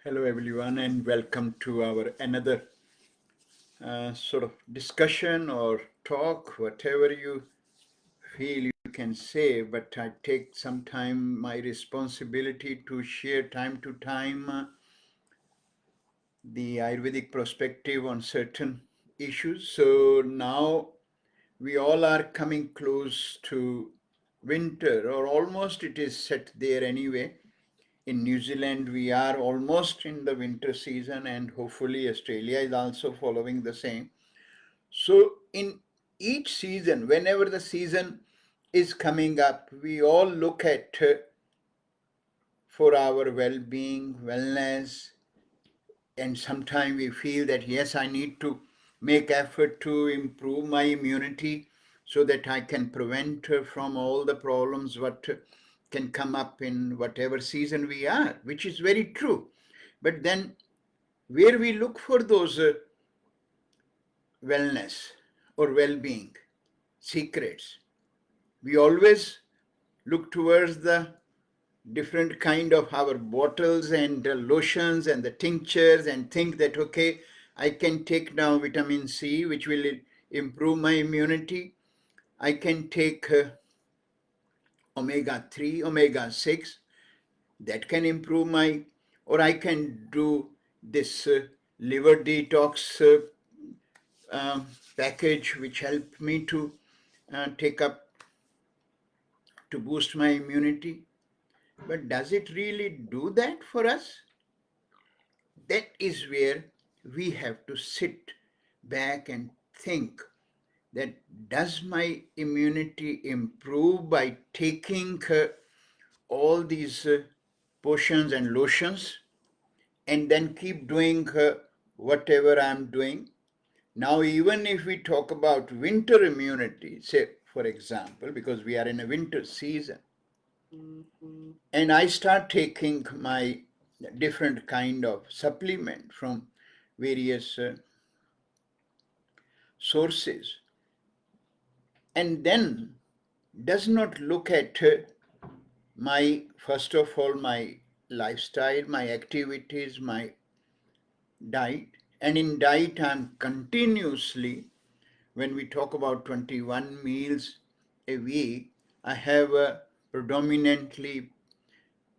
Hello everyone and welcome to our another sort of discussion or talk, whatever you feel you can say, but I take some time my responsibility to share time to time the Ayurvedic perspective on certain issues. So now we all are coming close to winter, or almost it is set there anyway. In New Zealand, we are almost in the winter season, and hopefully, Australia is also following the same. So, in each season, whenever the season is coming up, we all look at for our well being, wellness, and sometimes we feel that yes, I need to make effort to improve my immunity so that I can prevent from all the problems what can come up in whatever season we are, which is very true. But then where we look for those wellness or well-being secrets, we always look towards the different kind of our bottles and lotions and the tinctures and think that okay, I can take now vitamin C which will improve my immunity. I can take omega 3, omega 6 that can improve my, or I can do this liver detox package which help me to take up to boost my immunity. But does it really do that for us? That is where we have to sit back and think that does my immunity improve by taking all these potions and lotions and then keep doing whatever I'm doing? Now, even if we talk about winter immunity, say for example, because we are in a winter season, and I start taking my different kind of supplement from various sources, and then does not look at my, first of all, my lifestyle, my activities, my diet. And in diet, I'm continuously, when we talk about 21 meals a week, I have predominantly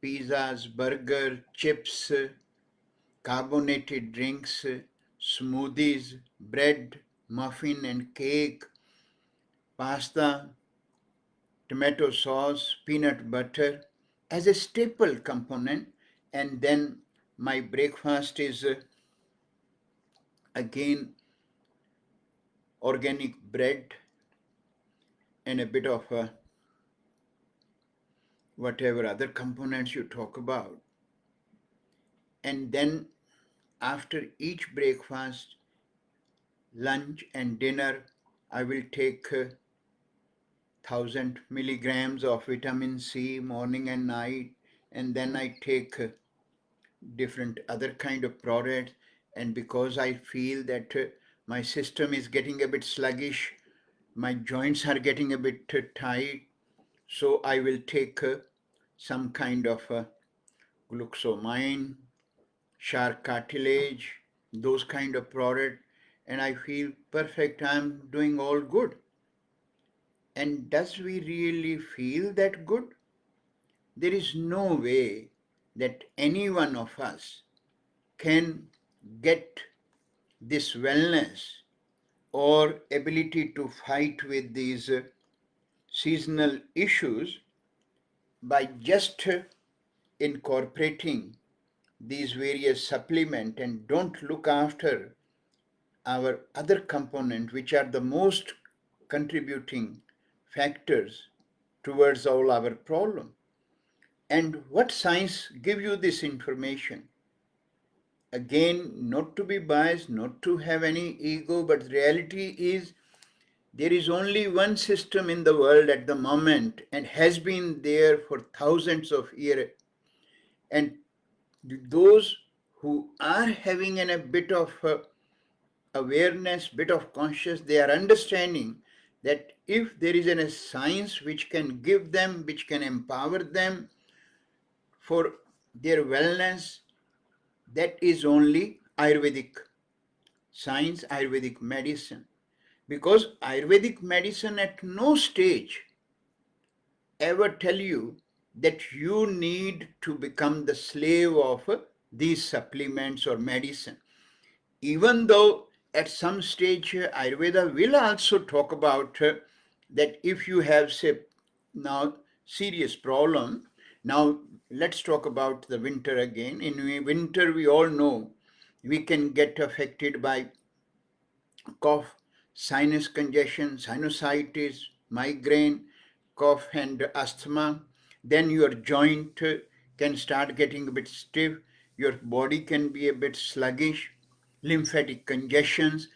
pizzas, burger, chips, carbonated drinks, smoothies, bread, muffin and cake, pasta, tomato sauce, peanut butter as a staple component. And then my breakfast is again organic bread and a bit of whatever other components you talk about. And then after each breakfast, lunch and dinner, I will take 1000 milligrams of vitamin C morning and night, and then I take different other kind of products. And because I feel that my system is getting a bit sluggish, my joints are getting a bit tight, so I will take some kind of glucosamine, shark cartilage, those kind of product, and I feel perfect. I'm doing all good. And does we really feel that good? There is no way that any one of us can get this wellness or ability to fight with these seasonal issues by just incorporating these various supplement and don't look after our other component which are the most contributing factors towards all our problem. And what science give you this information? Again, not to be biased, not to have any ego, but reality is there is only one system in the world at the moment and has been there for thousands of years. And those who are having a bit of awareness, bit of conscious, they are understanding that if there is a science which can give them, which can empower them for their wellness, That is only Ayurvedic science, Ayurvedic medicine. Because Ayurvedic medicine at no stage ever tell you that you need to become the slave of these supplements or medicine. Even though at some stage Ayurveda will also talk about that if you have, say, now serious problem. Now let's talk about the winter again. In winter, we all know we can get affected by cough, sinus congestion, sinusitis, migraine, cough and asthma. Then your joint can start getting a bit stiff, your body can be a bit sluggish, lymphatic congestions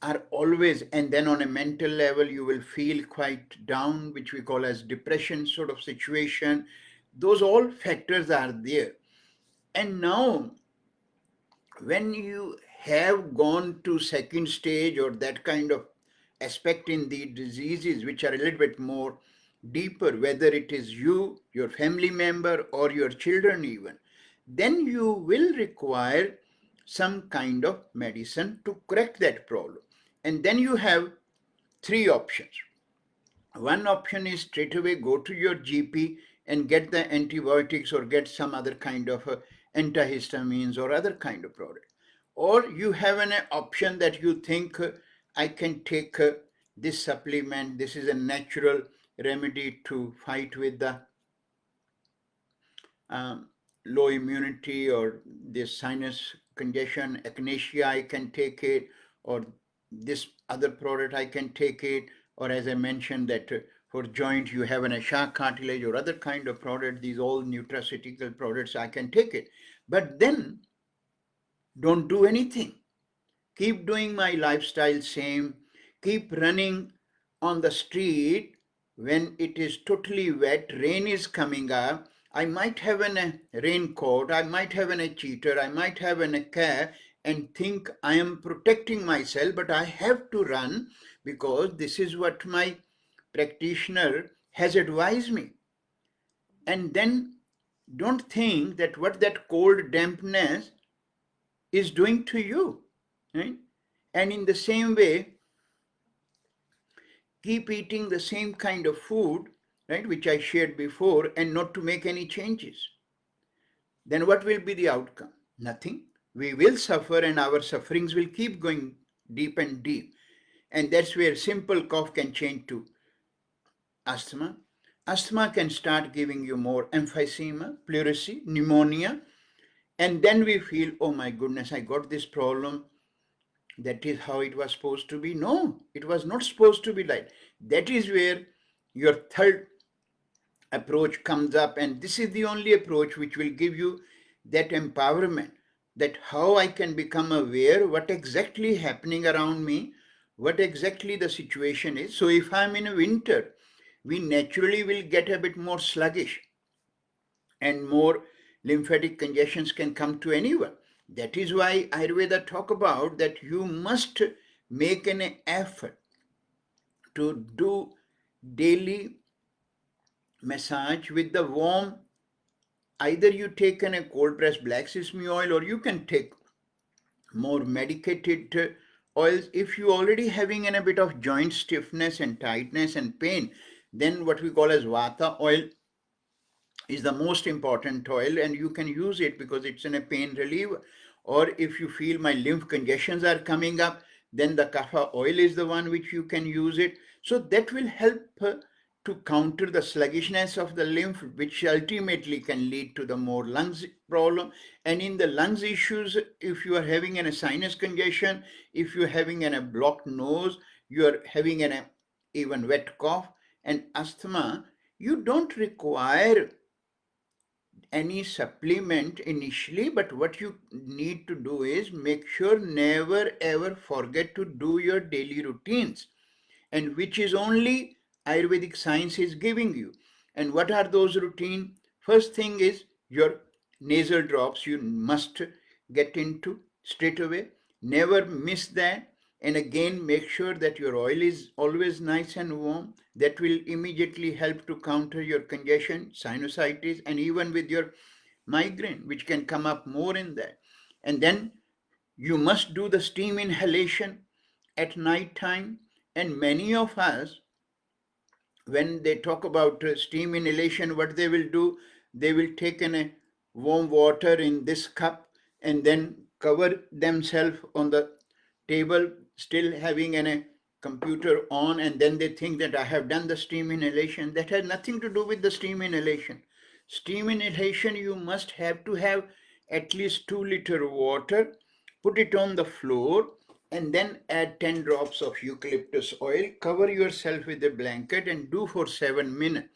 are always, and then on a mental level you will feel quite down, which we call as depression sort of situation. Those all factors are there. And now when you have gone to second stage or that kind of aspect in the diseases which are a little bit more deeper, whether it is you, your family member, or your children even, then you will require some kind of medicine to correct that problem. And then you have three options. One option is straight away go to your GP and get the antibiotics or get some other kind of antihistamines or other kind of product. Or you have an option that you think I can take this supplement, this is a natural remedy to fight with the um, low immunity or this sinus congestion, echinacea, I can take it, or this other product I can take it, or as I mentioned that for joint you have an asha cartilage or other kind of product, these all nutraceutical products I can take it. But then don't do anything. Keep doing my lifestyle same, keep running on the street when it is totally wet, rain is coming up. I might have a raincoat, I might have a cheater, I might have a cap and think I am protecting myself, but I have to run because this is what my practitioner has advised me. And then don't think that what that cold dampness is doing to you, right? And in the same way, keep eating the same kind of food, right, which I shared before, and not to make any changes. Then what will be the outcome? Nothing. We will suffer, and our sufferings will keep going deep and deep. And that's where simple cough can change to asthma. Asthma can start giving you more emphysema, pleurisy, pneumonia, and then we feel, oh my goodness, I got this problem. That is how it was supposed to be. No, it was not supposed to be like that. Is where your third approach comes up, and this is the only approach which will give you that empowerment, that how I can become aware what exactly happening around me, what exactly the situation is. So if I'm in a winter, we naturally will get a bit more sluggish and more lymphatic congestions can come to anyone. That is why Ayurveda talk about that you must make an effort to do daily massage with the warm. Either you take a cold pressed black sesame oil or you can take more medicated oils. If you already having a bit of joint stiffness and tightness and pain, then what we call as vata oil is the most important oil, and you can use it because it's in a pain reliever. Or if you feel my lymph congestions are coming up, then the kapha oil is the one which you can use it. So that will help to counter the sluggishness of the lymph, which ultimately can lead to the more lungs problem. And in the lungs issues, if you are having a sinus congestion, if you're having a blocked nose, you are having an even wet cough and asthma, you don't require any supplement initially, but what you need to do is make sure never ever forget to do your daily routines, and which is only Ayurvedic science is giving you. And what are those routine? First thing is your nasal drops you must get into straight away. Never miss that. And again, make sure that your oil is always nice and warm. That will immediately help to counter your congestion, sinusitis, and even with your migraine, which can come up more in that. And then you must do the steam inhalation at night time. And many of us, when they talk about steam inhalation, what they will do, they will take in a warm water in this cup and then cover themselves on the table, still having a computer on, and then they think that I have done the steam inhalation. That has nothing to do with the steam inhalation. Steam inhalation, you must have to have at least 2 liter water, put it on the floor, and then add 10 drops of eucalyptus oil, cover yourself with a blanket and do for 7 minutes.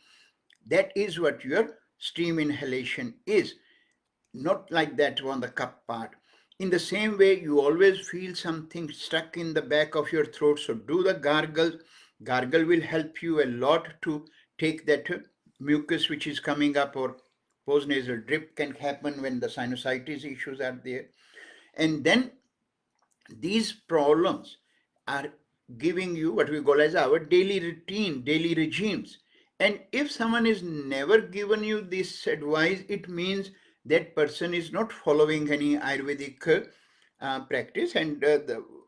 That is what your steam inhalation is. Not like that on the cup part. In the same way, you always feel something stuck in the back of your throat, so do the gargles. Gargle will help you a lot to take that mucus which is coming up, or postnasal drip can happen when the sinusitis issues are there. And then these problems are giving you what we call as our daily routine, daily regimes. And if someone is never given you this advice, it means that person is not following any Ayurvedic practice. And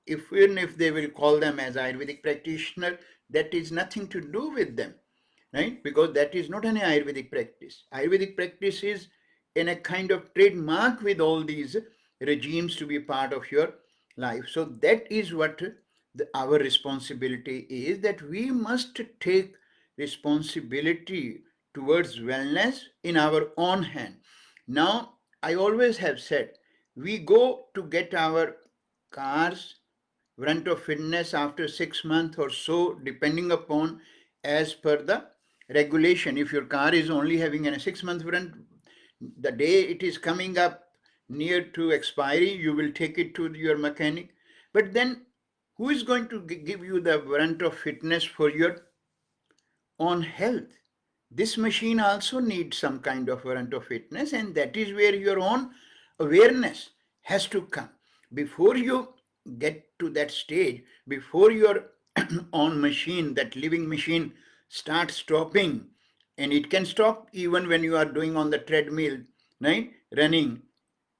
even if they will call them as Ayurvedic practitioner, that is nothing to do with them, right? Because that is not an Ayurvedic practice. Ayurvedic practice is in a kind of trademark with all these regimes to be part of your life. So that is what our responsibility is, that we must take responsibility towards wellness in our own hand. Now, I always have said, we go to get our cars warrant of fitness after 6 months or so, depending upon as per the regulation. If your car is only having a 6 month warrant, the day it is coming up near to expiry, you will take it to your mechanic. But then who is going to give you the warrant of fitness for your own health? This machine also needs some kind of warrant of fitness, and that is where your own awareness has to come. Before you get to that stage, before your own machine, that living machine, starts stopping, and it can stop even when you are doing on the treadmill, right? Running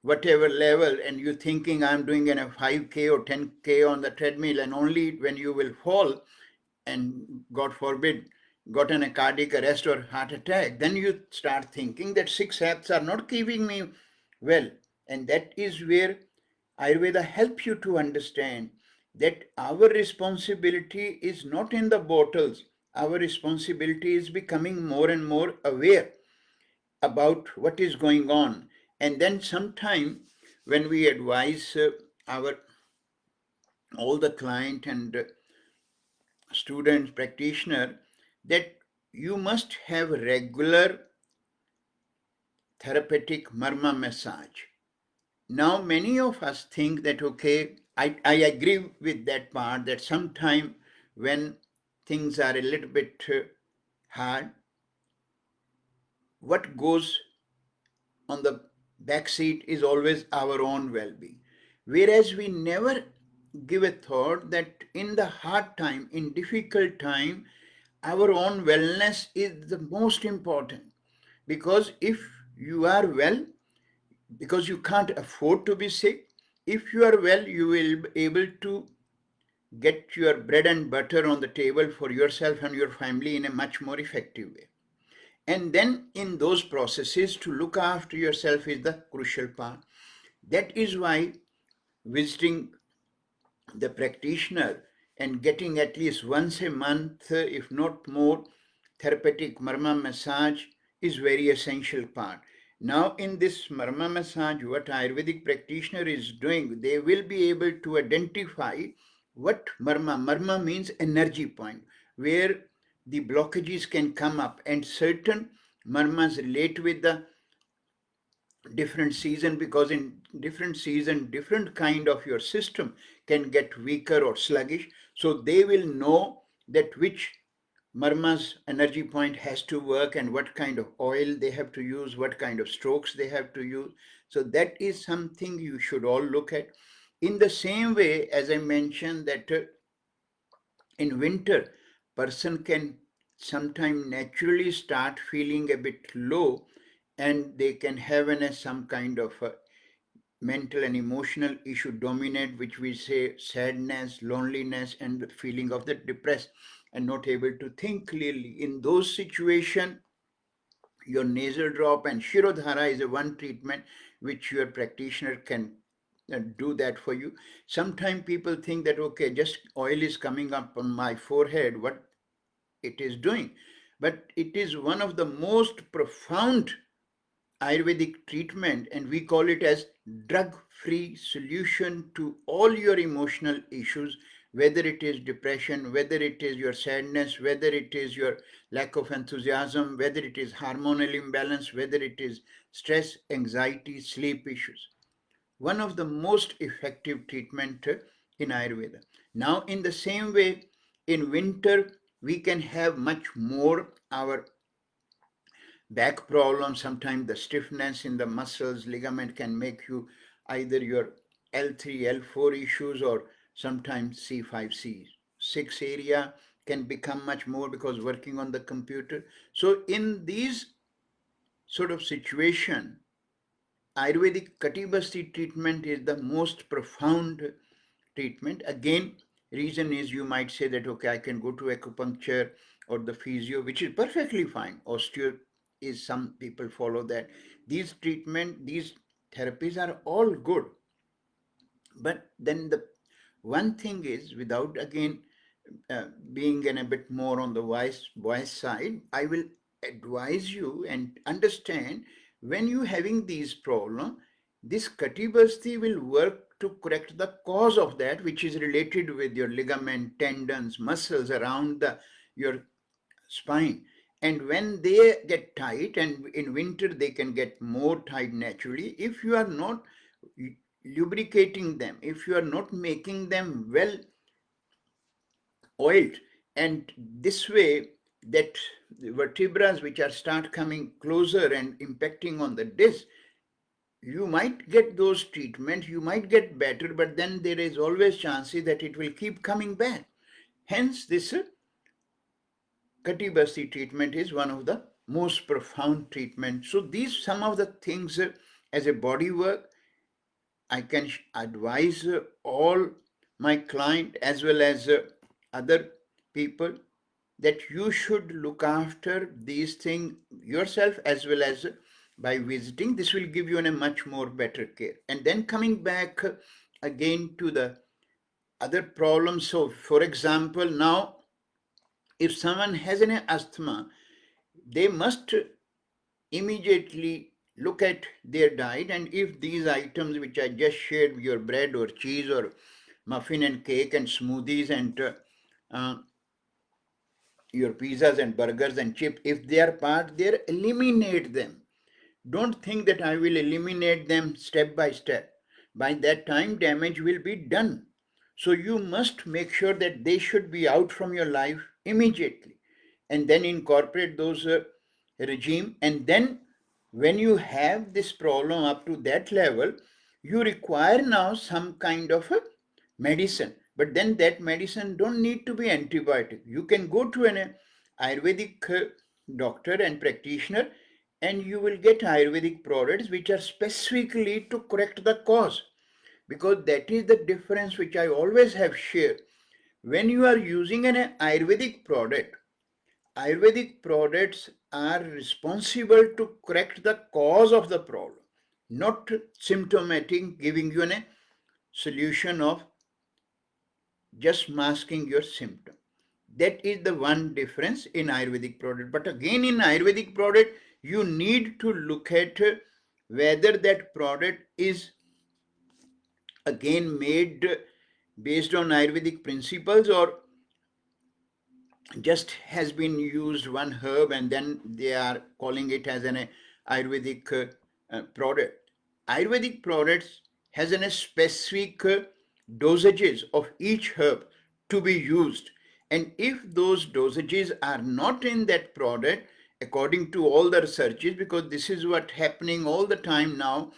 whatever level, and you thinking I'm doing a 5K or 10K on the treadmill, and only when you will fall and God forbid gotten a cardiac arrest or heart attack, then you start thinking that 6 apps are not keeping me well. And that is where Ayurveda helps you to understand that our responsibility is not in the bottles. Our responsibility is becoming more and more aware about what is going on. And then sometime when we advise our all the client and student practitioner that you must have regular therapeutic marma massage. Now many of us think that okay, I agree with that part, that sometime when things are a little bit hard, what goes on the back seat is always our own well-being. Whereas we never give a thought that in the hard time, in difficult time, our own wellness is the most important. Because if you are well, because you can't afford to be sick, if you are well, you will be able to get your bread and butter on the table for yourself and your family in a much more effective way. And then in those processes, to look after yourself is the crucial part. That is why visiting the practitioner and getting at least once a month, if not more, therapeutic marma massage is very essential part. Now in this marma massage, what Ayurvedic practitioner is doing, they will be able to identify what marma means energy point, where the blockages can come up, and certain marmas relate with the different season, because in different season different kind of your system can get weaker or sluggish, so they will know that which marma's energy point has to work and what kind of oil they have to use, what kind of strokes they have to use. So that is something you should all look at. In the same way as I mentioned that in winter person can sometime naturally start feeling a bit low, and they can have some kind of mental and emotional issue dominate, which we say sadness, loneliness, and the feeling of the depressed and not able to think clearly. In those situations, your nasal drop and Shirodhara is a one treatment which your practitioner can do that for you. Sometimes people think that, okay, just oil is coming up on my forehead, what it is doing. But it is one of the most profound Ayurvedic treatment, and we call it as drug-free solution to all your emotional issues, whether it is depression, whether it is your sadness, whether it is your lack of enthusiasm, whether it is hormonal imbalance, whether it is stress, anxiety, sleep issues. One of the most effective treatment in Ayurveda. Now, in the same way, in winter, we can have much more our back problems. Sometimes the stiffness in the muscles, ligament can make you either your L3, L4 issues, or sometimes C5, C6 area can become much more because working on the computer. So in these sort of situation, Ayurvedic Katibasti treatment is the most profound treatment. Again, reason is you might say that, okay, I can go to acupuncture or the physio, which is perfectly fine. Osteo is, some people follow that. These treatment, these therapies are all good. But then the one thing is, without again being a bit more on the wise side, I will advise you and understand when you having these problems, this Katibasti will work to correct the cause of that, which is related with your ligament, tendons, muscles around your spine. And when they get tight, and in winter they can get more tight naturally, if you are not lubricating them, if you are not making them well oiled, and this way that the vertebrae which are start coming closer and impacting on the disc, you might get those treatments, you might get better, but then there is always chances that it will keep coming back. Hence this Katibasti treatment is one of the most profound treatments. So these some of the things as a body work I can advise all my client as well as other people that you should look after these things yourself as well as by visiting. This will give you a much more better care. And then coming back again to the other problems. So for example, now if someone has an asthma, they must immediately look at their diet, and if these items which I just shared, your bread or cheese or muffin and cake and smoothies and your pizzas and burgers and chips, if they are part there, eliminate them. Don't think that I will eliminate them step by step. By that time, damage will be done. So you must make sure that they should be out from your life immediately, and then incorporate those regime. And then when you have this problem up to that level, you require now some kind of a medicine. But then that medicine don't need to be antibiotic. You can go to an Ayurvedic doctor and practitioner, and you will get Ayurvedic products which are specifically to correct the cause. Because that is the difference which I always have shared. When you are using an Ayurvedic products are responsible to correct the cause of the problem, not symptomatic, giving you a solution of just masking your symptom. That is the one difference in Ayurvedic product. But again, in Ayurvedic product, you need to look at whether that product is again made based on Ayurvedic principles, or just has been used one herb and then they are calling it as an Ayurvedic product. Ayurvedic products has a specific dosages of each herb to be used, and if those dosages are not in that product according to all the researches, because this is what happening all the time now,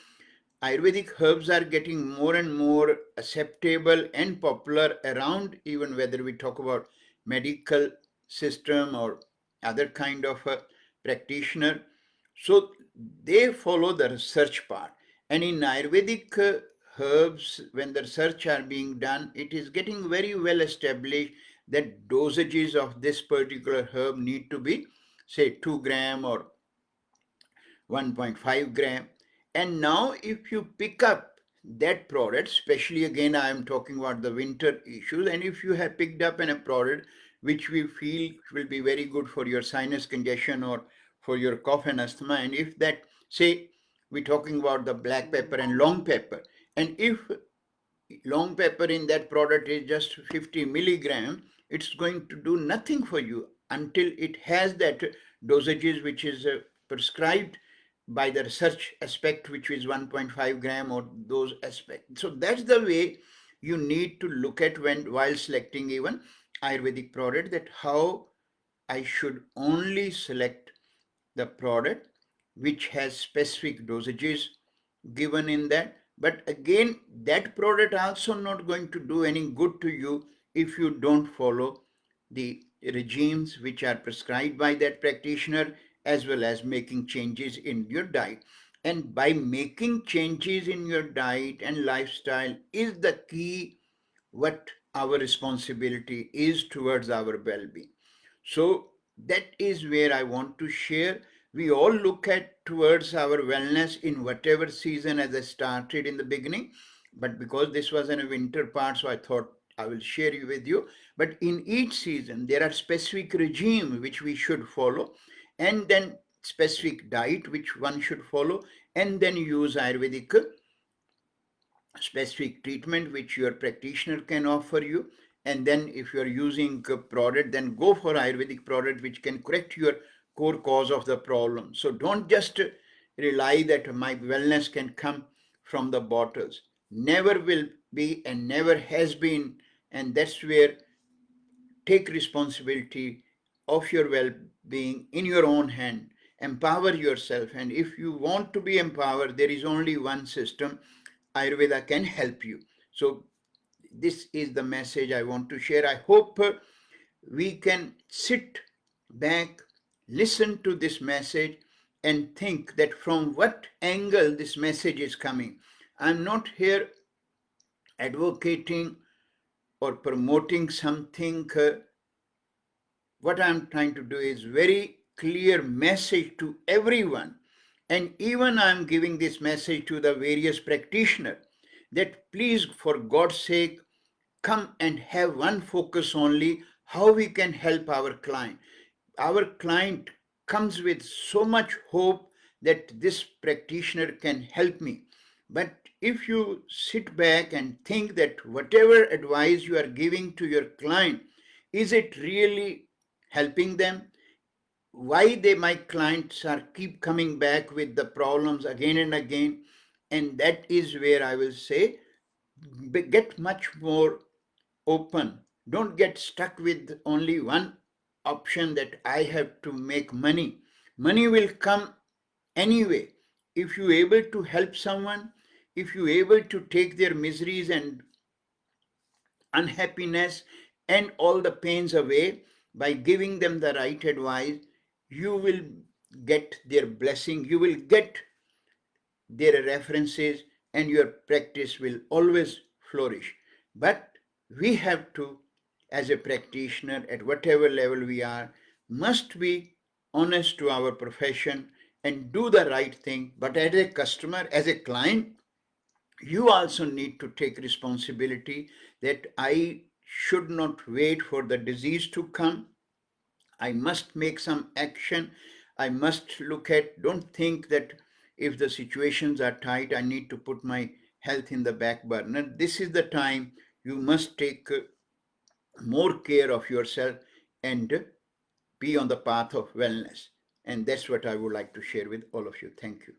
Ayurvedic herbs are getting more and more acceptable and popular around, even whether we talk about medical system or other kind of a practitioner. So they follow the research part. And in Ayurvedic herbs, when the research are being done, it is getting very well established that dosages of this particular herb need to be, say, 2 gram or 1.5 gram. And now if you pick up that product, especially again I am talking about the winter issues, and if you have picked up a product which we feel will be very good for your sinus congestion or for your cough and asthma, and if that, say, we're talking about the black pepper and long pepper, and if long pepper in that product is just 50 milligram, it's going to do nothing for you until it has that dosages which is prescribed by the research aspect, which is 1.5 gram or those aspects. So that's the way you need to look at when while selecting even Ayurvedic product, that how I should only select the product which has specific dosages given in that. But again, that product also not going to do any good to you if you don't follow the regimes which are prescribed by that practitioner, as well as making changes in your diet. And by making changes in your diet and lifestyle is the key what our responsibility is towards our well-being. So that is where I want to share. We all look at towards our wellness in whatever season, as I started in the beginning. But because this was in a winter part, so I thought I will share you with you. But in each season, there are specific regime which we should follow, and then specific diet which one should follow, and then use Ayurvedic specific treatment which your practitioner can offer you. And then if you are using a product, then go for Ayurvedic product which can correct your core cause of the problem. So don't just rely that my wellness can come from the bottles. Never will be and never has been. And that's where take responsibility of your well-being in your own hand. Empower yourself, and if you want to be empowered, there is only one system. Ayurveda can help you. So this is the message I want to share. I hope we can sit back, listen to this message, and think that from what angle this message is coming. I'm not here advocating or promoting something. What I'm trying to do is very clear message to everyone. And even I'm giving this message to the various practitioners that please, for God's sake, come and have one focus only, how we can help our client. Our client comes with so much hope that this practitioner can help me. But if you sit back and think that whatever advice you are giving to your client, is it really helping them? Why they, my clients, are keep coming back with the problems again and again? And that is where I will say, get much more open. Don't get stuck with only one option, that I have to make money. Money will come anyway. If you able to help someone, if you able to take their miseries and unhappiness and all the pains away by giving them the right advice, you will get their blessing, you will get their references, and your practice will always flourish. But we have to, as a practitioner at whatever level we are, must be honest to our profession and do the right thing. But as a customer, as a client, you also need to take responsibility that I should not wait for the disease to come. I must make some action. I must look at, don't think that if the situations are tight, I need to put my health in the back burner. This is the time you must take more care of yourself and be on the path of wellness. And that's what I would like to share with all of you. Thank you.